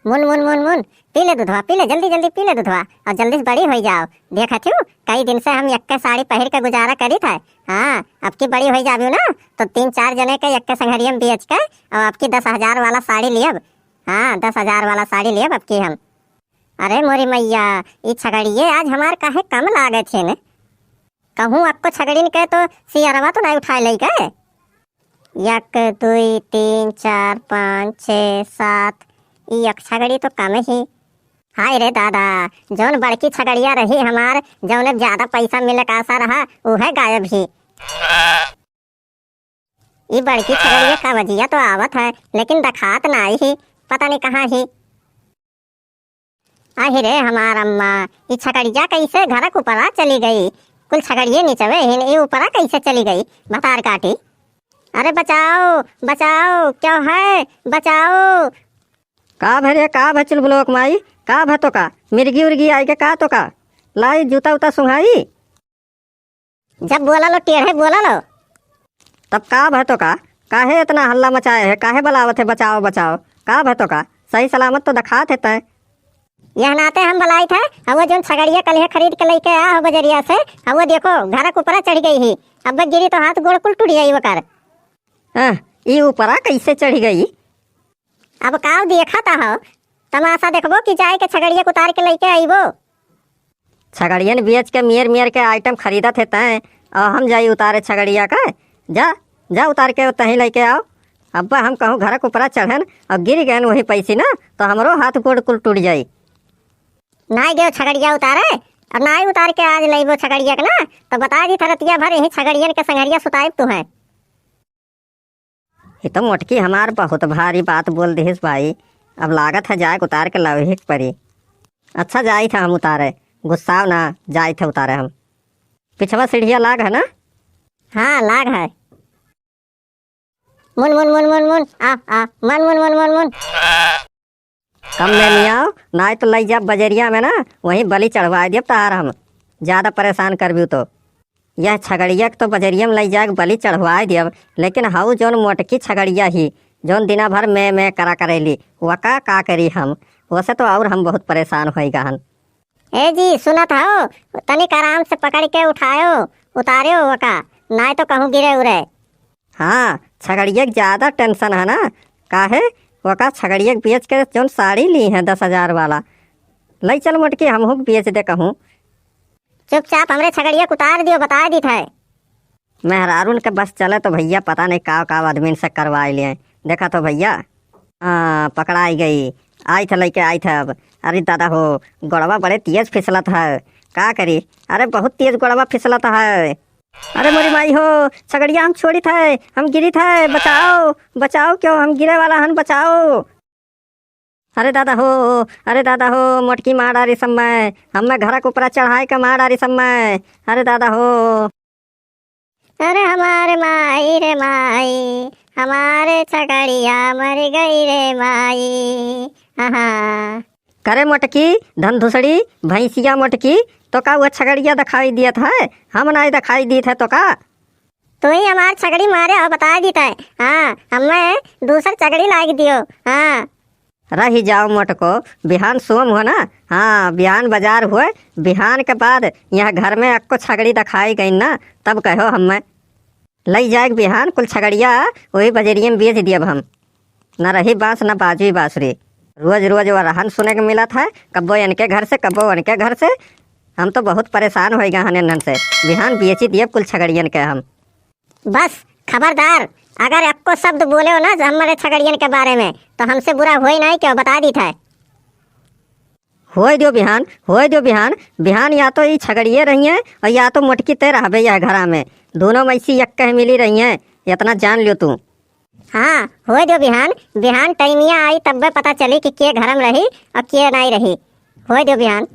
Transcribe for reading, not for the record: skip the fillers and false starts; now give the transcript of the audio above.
मुन मुन मुन मुन, पी ले दूधवा, पी ले, जल्दी जल्दी पी ले दूधवा और जल्दी से बड़ी हो जाओ। देखा थी कई दिन से हम यक्के साड़ी पहन के गुजारा करी था। हाँ, अब की बड़ी हो जाबी ना तो 3-4 जने के यक्के संघरिया में बेच के और आपकी 10,000 वाला साड़ी लियब। हाँ, 10,000 वाला साड़ी लियब अब की हम। अरे मोरी मैया, ये छगड़िए आज हमार काहे कम लागे थे ने। कहूँ आपको छगड़िन के तो सियरवा तो नहीं उठाए ले गए। 1 2 3 4 5 6 7, ये एक छगड़ी तो कम ही। हाय रे दादा, जौन बड़की छगड़िया रही हमार, जौन ज्यादा पैसा मिले का आशा रहा, वो है गायब ही। ये बड़की छगड़िया का वजिया तो आवत है, लेकिन दखात ना आई ही, पता नहीं कहाँ ही। आही रे हमार अम्मा, ये छगड़िया कैसे घर के ऊपरा चली गई। कुल छगड़िए नीचवे हिन, ये ऊपरा कैसे चली गई बतार काटी। अरे बचाओ बचाओ, क्या है, बचाओ। का भरे का भचल ब्लोक माई, का भतो का मिर्गी उर्गी आई के का तो का लाई जूता उता सुहाई। जब बोला लो टेढ़े बोला लो। तब का भतो का, काहे इतना हल्ला मचाए है, काहे बलावत है बचाओ बचाओ। का भतो का सही सलामत तो दिखात है तय। यह नाते हम बलाई थे, अब वो जो छगड़िया कल खरीद के लेके आया हो बजरिया से, अब वो देखो घर के ऊपर चढ़ गई ही। अब गिरी तो हाथ गोड़ कुल टूट जाई वो कर। ये ऊपरा कैसे चढ़ गई। अब काव देखा था हो तमाशा देखबो कि जाए के छगड़िया उतार के लेके आईबो। छगड़ियन बेच के मियर मियर के आइटम खरीदत है तय, और हम जाई उतारे छगड़िया का। जा जा उतार के तहीं लेके आओ। अब्बा हम कहूँ घर के ऊपरा चढ़न और गिर गए वही पैसी ना, तो हमरो हाथ गोड़ कुल टूट जाई। नाई गयो छगड़िया उतारे और नाई उतार के आज लेबो छगड़िया के ना, तो बता दी थरतिया भर यही छगड़ियन के संघरिया सुताइब तू है। ये तो मोटकी हमार बहुत भारी बात बोल दिस भाई। अब लागत है जाए उतार के लावे परी। अच्छा जाई था हम उतारे, गुस्साव ना जाई थे उतारे हम। पिछवा सीढ़िया लाग है ना। हाँ लाग है। मुन मुन मुन मुन मुन, आ मन मुन मुन मुन मुन। कम ले नहीं आओ, ना तो लई जा बजरिया में ना, वहीं बलि चढ़वा दिया तार हम। ज्यादा परेशान करबी तो यह छगड़िया तो बजरिया में लई जा बलि चढ़वा दिया। लेकिन हाउ जोन मोटकी छगड़िया ही जोन दिना भर मैं करा करेली, वका का करी हम। वैसे तो और हम बहुत परेशान हो गहन। ए जी सुनत हो, तनिक आराम से पकड़ के उठायो उतारे वका, ना तो कहूँ गिरे उरे। हाँ, छगड़िया ज्यादा टेंशन है ना, काहे वका छगड़िया बेच के जोन साड़ी ली है 10,000 वाला, लई चल मोटकी हम बेच दे कहूँ। चुपचाप हमरे छगड़िया उतार दियो, बता दी था। मेहरारून के बस चले तो भैया पता नहीं का आदमी से करवा लिए। देखा तो भैया पकड़ाई गई, आई था लेके आई था। अब अरे दादा हो, गोड़वा बड़े तेज फिसलत है, का करी। अरे बहुत तेज गोड़वा फिसलत है। अरे मोरी माई हो, छगड़िया हम छोड़ी थे, हम गिरी थे, बचाओ बचाओ, क्यों हम गिरे वाला हन, बचाओ। अरे दादा हो, अरे दादा हो, मोटकी मार डारी समय, हमें घर के ऊपर चढ़ाई का मार डारी समय। अरे दादा हो। अरे हमारे माई रे माई, हमारे छगड़िया मर गई रे माई। हाँ करे मोटकी धनधुसड़ी भैंसिया मोटकी, तो का वो छगड़िया दिखाई दिया था, हम नहीं दिखाई दी थे तो का। तो ही हमार छगड़ी मारे हो बता दी था। हाँ, हमें दूसर छगड़ी लाग दियो। हाँ रही जाओ मोटको, बिहान सोम हो ना। हाँ, बिहान बाजार हुए, बिहान के बाद यहाँ घर में अक्को छगड़ी दिखाई गई ना, तब कहो हमें लई जाए बिहान कुल छगड़िया वही बजरिया में बेच दिया हम। न रही बाँस न बाजू बाँसुरी, रोज रोज वो रहन सुने के मिला था, कब्बो इनके घर से कब्बो उनके घर से। हम तो बहुत परेशान हो गए हन से, बिहान बेची दिए कुल छगड़ियन के हम। बस खबरदार, अगर आपको शब्द बोले हो ना हमारे छगड़ियन के बारे में, तो हमसे बुरा हो ही नहीं, क्यों बता दी था। हो दियो बिहान, हो दियो बिहान। बिहान या तो ये छगड़िए रही हैं और या तो मोटकी ते रह यह घरा में, दोनों में इसी यक्के मिली रही हैं, इतना जान लियो तू। हाँ हो दियो बिहान, बिहान टाइमिया आई तब पता चली कि के घर में रही और के नहीं रही। हो दियो बिहान।